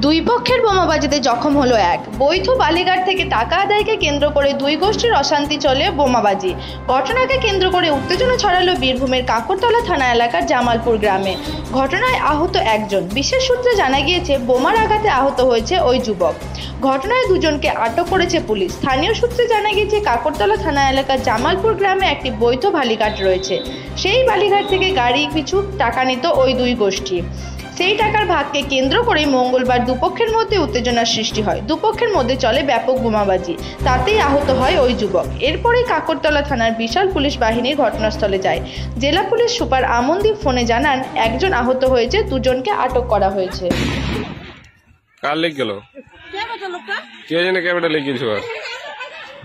দুই পক্ষের বোমাবাজিতে জখম হলো এক। বৈধ বালিঘাট থেকে টাকা আদায়কে কেন্দ্র করে দুই গোষ্ঠীর অশান্তি চলে বোমাবাজি। ঘটনাকে কেন্দ্র করে উত্তেজনা ছড়ালো বীরভূমের কাকরতলা থানা এলাকার জামালপুর গ্রামে। ঘটনায় আহত একজন। বিশেষ সূত্রে জানা গিয়েছে বোমার আঘাতে আহত হয়েছে ওই যুবক। ঘটনায় দুজনকে আটক করেছে পুলিশ। স্থানীয় সূত্রে জানা গিয়েছে কাকরতলা থানা এলাকার জামালপুর গ্রামে একটি বৈধ বালিঘাট রয়েছে। সেই বালিঘাট থেকে গাড়ি পিছু টাকা নিত ওই দুই গোষ্ঠী। সেই টাকার ভাগকে কেন্দ্র করে মঙ্গলবার দুপক্ষের মধ্যে উত্তেজনার সৃষ্টি হয়। দুপক্ষের মধ্যে চলে ব্যাপক বোমাবাজি। তাতেই আহত হয় ওই যুবক। এরপরেই কাকরতলা থানার বিশাল পুলিশ বাহিনী ঘটনাস্থলে যায়। জেলা পুলিশ সুপার আমনদীপ ফোনে জানান, একজন আহত হয়েছে, দুজনকে আটক করা হয়েছে।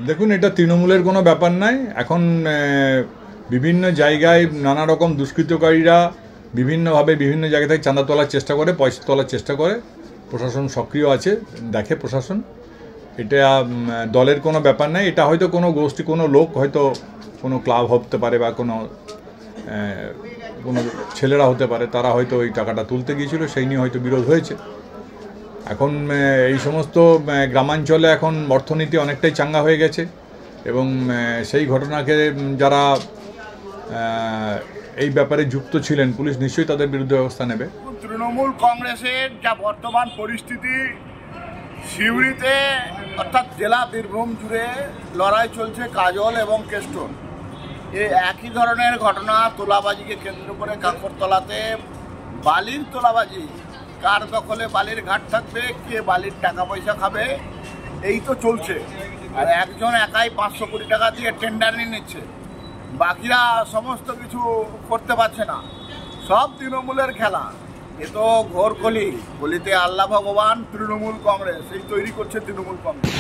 দেখুন, এটা তৃণমূলের কোনো ব্যাপার নাই। এখন বিভিন্ন জায়গায় নানা রকম দুষ্কৃতকারীরা বিভিন্নভাবে বিভিন্ন জায়গা থেকে চাঁদা তোলার চেষ্টা করে, পয়সা তোলার চেষ্টা করে। প্রশাসন সক্রিয় আছে, দেখে প্রশাসন। এটা দলের কোনো ব্যাপার নাই। এটা হয়তো কোনো গোষ্ঠী, কোনো লোক, হয়তো কোনো ক্লাব হতে পারে বা কোনো ছেলেরা হতে পারে, তারা হয়তো ওই টাকাটা তুলতে গিয়েছিল, সেই নিয়ে হয়তো বিরোধ হয়েছে। এখন এই সমস্ত গ্রামাঞ্চলে এখন অর্থনীতি অনেকটাই চাঙ্গা হয়ে গেছে এবং সেই ঘটনাকে যারা এই ব্যাপারে যুক্ত ছিলেন, পুলিশ নিশ্চয়ই তাদের বিরুদ্ধে ব্যবস্থা নেবে। তৃণমূল কংগ্রেসের যা বর্তমান পরিস্থিতি, সিউড়িতে অর্থাৎ জেলা বীরভূম জুড়ে লড়াই চলছে কাজল এবং কেষ্টন। এই একই ধরনের ঘটনা, তোলাবাজিকে কেন্দ্র করে কাকরতলাতে বালির তোলাবাজি, কার দখলে বালির ঘাট থাকবে, কে বালির টাকা পয়সা খাবে, এই তো চলছে। আর একজন একাই 500 কোটি টাকা দিয়ে টেন্ডার নিয়ে নিচ্ছে, বাকিরা সমস্ত কিছু করতে পারছে না। সব তৃণমূলের খেলা। এ তো ঘোর কলি। কলিতে আল্লাহ ভগবান, তৃণমূল কংগ্রেস এই তৈরি করছে তৃণমূল কংগ্রেস।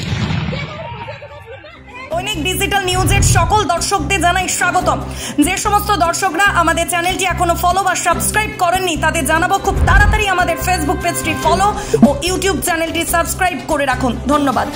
দৈনিক ডিজিটাল নিউজের সকল দর্শকদের জানাই স্বাগতম। যে সমস্ত দর্শকরা আমাদের চ্যানেলটি এখনো ফলো বা সাবস্ক্রাইব করেননি, তাদের জানাবো খুব তাড়াতাড়ি আমাদের ফেসবুক পেজটি ফলো ও ইউটিউব চ্যানেলটি সাবস্ক্রাইব করে রাখুন। ধন্যবাদ।